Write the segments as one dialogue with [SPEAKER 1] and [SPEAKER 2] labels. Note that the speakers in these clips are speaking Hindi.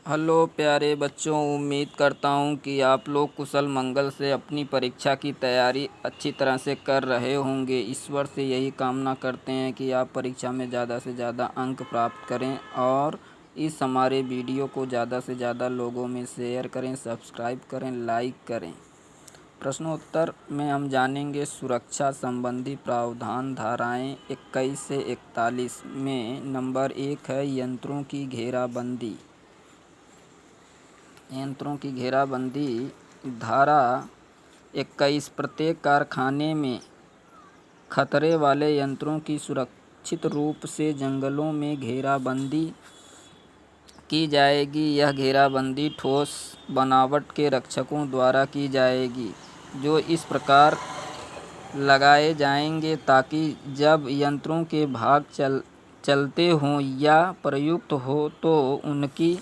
[SPEAKER 1] हेलो प्यारे बच्चों, उम्मीद करता हूँ कि आप लोग कुशल मंगल से अपनी परीक्षा की तैयारी अच्छी तरह से कर रहे होंगे। ईश्वर से यही कामना करते हैं कि आप परीक्षा में ज़्यादा से ज़्यादा अंक प्राप्त करें और इस हमारे वीडियो को ज़्यादा से ज़्यादा लोगों में शेयर करें, सब्सक्राइब करें, लाइक करें। प्रश्नोत्तर में हम जानेंगे सुरक्षा संबंधी प्रावधान धाराएँ 21 से 41 में नंबर 1 है यंत्रों की घेराबंदी। यंत्रों की घेराबंदी धारा 21 प्रत्येक कारखाने में खतरे वाले यंत्रों की सुरक्षित रूप से जंगलों में घेराबंदी की जाएगी। यह घेराबंदी ठोस बनावट के रक्षकों द्वारा की जाएगी, जो इस प्रकार लगाए जाएंगे ताकि जब यंत्रों के भाग चलते हों या प्रयुक्त हो तो उनकी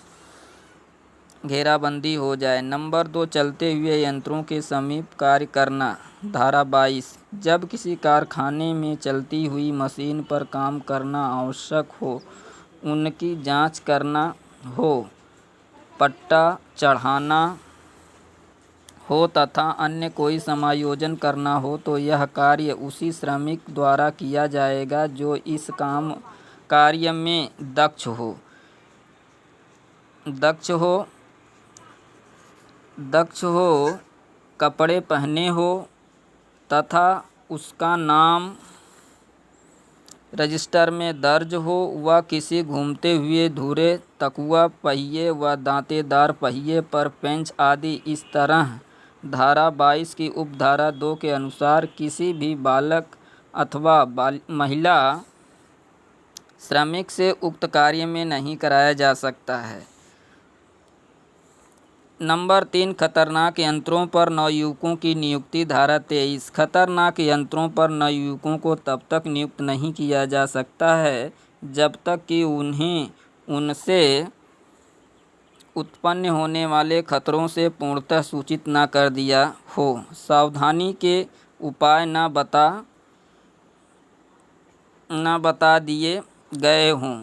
[SPEAKER 1] घेराबंदी हो जाए। नंबर 2 चलते हुए यंत्रों के समीप कार्य करना। धारा 22 जब किसी कारखाने में चलती हुई मशीन पर काम करना आवश्यक हो, उनकी जांच करना हो, पट्टा चढ़ाना हो तथा अन्य कोई समायोजन करना हो तो यह कार्य उसी श्रमिक द्वारा किया जाएगा जो इस कार्य में दक्ष हो, कपड़े पहने हो तथा उसका नाम रजिस्टर में दर्ज हो। वह किसी घूमते हुए धुरे तकुआ पहिए व दांतेदार पहिए पर पेंच आदि इस तरह धारा 22 की उपधारा 2 के अनुसार किसी भी बालक अथवा महिला श्रमिक से उक्त कार्य में नहीं कराया जा सकता है। नंबर 3 खतरनाक यंत्रों पर नवयुवकों की नियुक्ति। धारा 23 खतरनाक यंत्रों पर नवयुवकों को तब तक नियुक्त नहीं किया जा सकता है जब तक कि उन्हें उनसे उत्पन्न होने वाले खतरों से पूर्णतः सूचित न कर दिया हो, सावधानी के उपाय न बता दिए गए हों।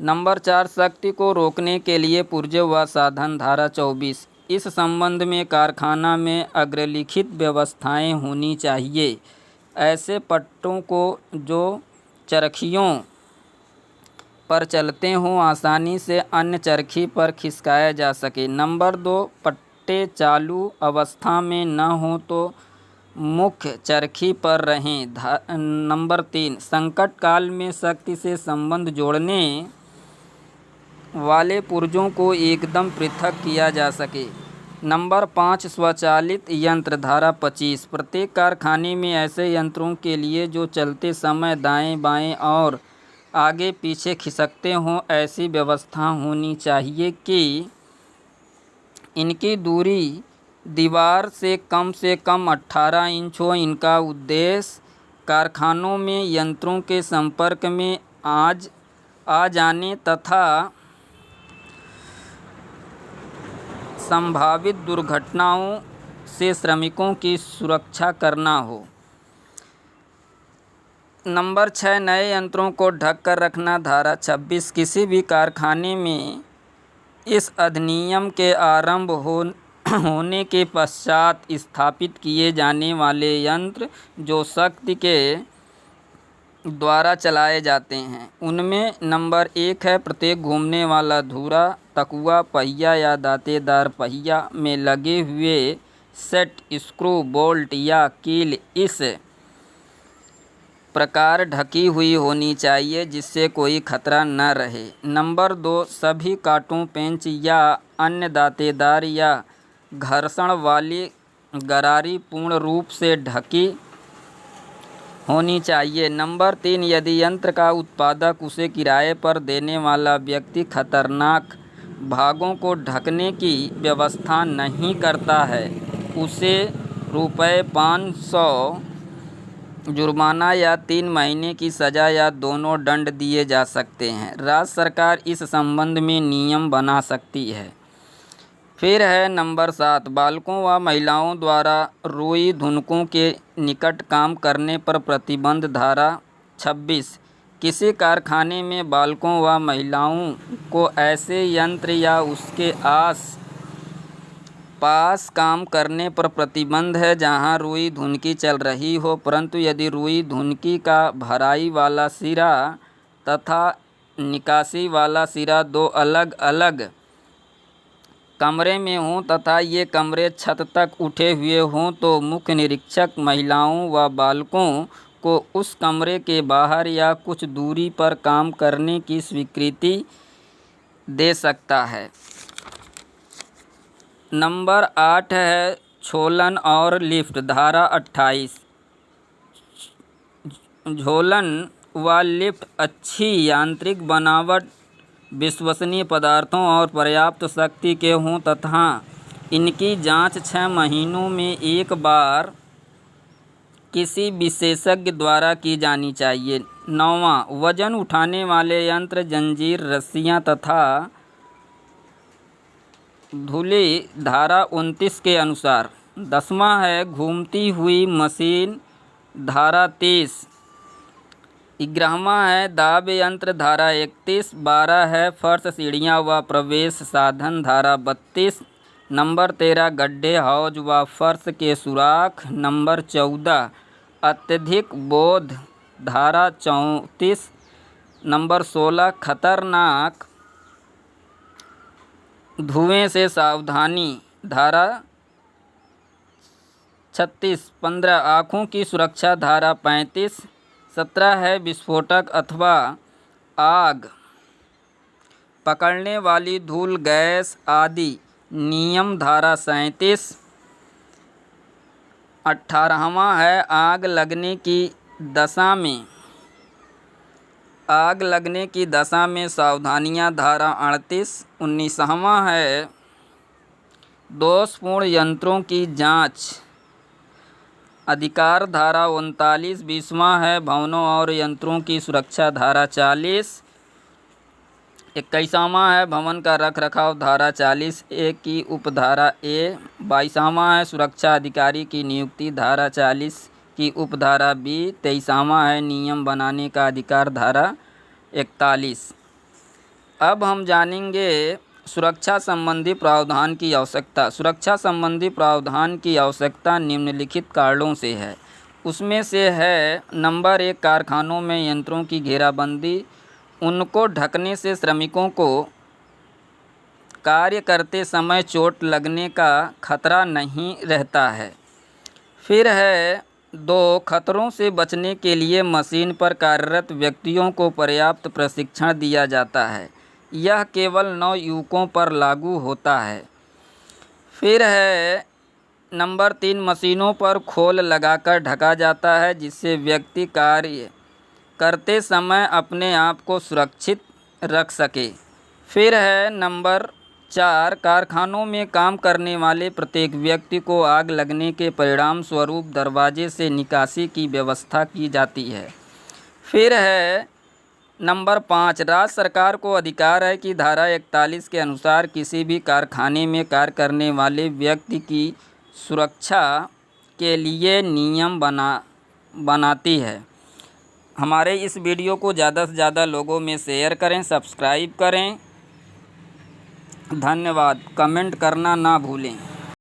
[SPEAKER 1] नंबर 4 शक्ति को रोकने के लिए पुर्जे व साधन। धारा 24 इस संबंध में कारखाना में अग्रलिखित व्यवस्थाएं होनी चाहिए। ऐसे पट्टों को जो चरखियों पर चलते हों आसानी से अन्य चरखी पर खिसकाया जा सके। नंबर 2 पट्टे चालू अवस्था में न हो तो मुख्य चरखी पर रहें। नंबर 3 संकट काल में शक्ति से संबंध जोड़ने वाले पुर्जों को एकदम पृथक किया जा सके। नंबर 5 स्वचालित यंत्र। धारा 25 प्रत्येक कारखाने में ऐसे यंत्रों के लिए जो चलते समय दाएं बाएं और आगे पीछे खिसकते हों ऐसी व्यवस्था होनी चाहिए कि इनकी दूरी दीवार से कम 18 इंच हो। इनका उद्देश्य कारखानों में यंत्रों के संपर्क में आ जाने तथा संभावित दुर्घटनाओं से श्रमिकों की सुरक्षा करना हो। नंबर 6 नए यंत्रों को ढक कर रखना। धारा 26 किसी भी कारखाने में इस अधिनियम के आरंभ होने के पश्चात स्थापित किए जाने वाले यंत्र जो शक्ति के द्वारा चलाए जाते हैं उनमें नंबर 1 है प्रत्येक घूमने वाला धुरा तकुआ पहिया या दांतेदार पहिया में लगे हुए सेट स्क्रू बोल्ट या कील इस प्रकार ढकी हुई होनी चाहिए जिससे कोई खतरा न रहे। नंबर 2 सभी कांटों पेंच या अन्य दांतेदार या घर्षण वाली गरारी पूर्ण रूप से ढकी होनी चाहिए। नंबर 3 यदि यंत्र का उत्पादक उसे किराए पर देने वाला व्यक्ति खतरनाक भागों को ढकने की व्यवस्था नहीं करता है, उसे ₹500 जुर्माना या 3 महीने की सज़ा या दोनों दंड दिए जा सकते हैं। राज्य सरकार इस संबंध में नियम बना सकती है। फिर है नंबर 7 बालकों व महिलाओं द्वारा रुई धुनकों के निकट काम करने पर प्रतिबंध। धारा 26 किसी कारखाने में बालकों व महिलाओं को ऐसे यंत्र या उसके आस पास काम करने पर प्रतिबंध है जहां रुई धुनकी चल रही हो, परंतु यदि रुई धुनकी का भराई वाला सिरा तथा निकासी वाला सिरा दो अलग अलग कमरे में हों तथा ये कमरे छत तक उठे हुए हों तो मुख्य निरीक्षक महिलाओं व बालकों को उस कमरे के बाहर या कुछ दूरी पर काम करने की स्वीकृति दे सकता है। नंबर 8 है झोलन और लिफ्ट। धारा 28। झोलन व लिफ्ट अच्छी यांत्रिक बनावट, विश्वसनीय पदार्थों और पर्याप्त शक्ति के हों तथा इनकी जांच 6 महीनों में एक बार किसी विशेषज्ञ द्वारा की जानी चाहिए। 9वां, वजन उठाने वाले यंत्र, जंजीर, रस्सियां तथा धुली। धारा 29 के अनुसार। 10वां है घूमती हुई मशीन। धारा 30। 11वां है दाब यंत्र। धारा 31। 12 है फर्श, सीढ़ियाँ व प्रवेश साधन। धारा 32। नंबर 13 गड्ढे, हौज व फर्श के सुराख। नंबर 14 अत्यधिक बोध। धारा 34। नंबर 16 खतरनाक धुएं से सावधानी। धारा 36। 15 आँखों की सुरक्षा। धारा 35। 17 है विस्फोटक अथवा आग पकड़ने वाली धूल, गैस आदि नियम। धारा 37। 18वां है आग लगने की दशा में सावधानियां। धारा 38। 19वां है दोषपूर्ण यंत्रों की जांच अधिकार। धारा 39। 20वां है भवनों और यंत्रों की सुरक्षा। धारा 40। 21वां है भवन का रख रखाव। धारा 40A की उपधारा A। 22वां है सुरक्षा अधिकारी की नियुक्ति। धारा 40 की उपधारा B। 23वां है नियम बनाने का अधिकार। धारा 41। अब हम जानेंगे सुरक्षा संबंधी प्रावधान की आवश्यकता। सुरक्षा संबंधी प्रावधान की आवश्यकता निम्नलिखित कारणों से है। उसमें से है नंबर 1 कारखानों में यंत्रों की घेराबंदी। उनको ढकने से श्रमिकों को कार्य करते समय चोट लगने का खतरा नहीं रहता है। फिर है 2 खतरों से बचने के लिए मशीन पर कार्यरत व्यक्तियों को पर्याप्त प्रशिक्षण दिया जाता है। यह केवल नवयुवकों पर लागू होता है। फिर है नंबर 3 मशीनों पर खोल लगाकर ढका जाता है जिससे व्यक्ति कार्य करते समय अपने आप को सुरक्षित रख सके। फिर है नंबर 4 कारखानों में काम करने वाले प्रत्येक व्यक्ति को आग लगने के परिणाम स्वरूप दरवाजे से निकासी की व्यवस्था की जाती है। फिर है नंबर 5 राज्य सरकार को अधिकार है कि धारा 41 के अनुसार किसी भी कारखाने में कार्य करने वाले व्यक्ति की सुरक्षा के लिए नियम बनाती है। हमारे इस वीडियो को ज़्यादा से ज़्यादा लोगों में शेयर करें, सब्सक्राइब करें। धन्यवाद। कमेंट करना ना भूलें।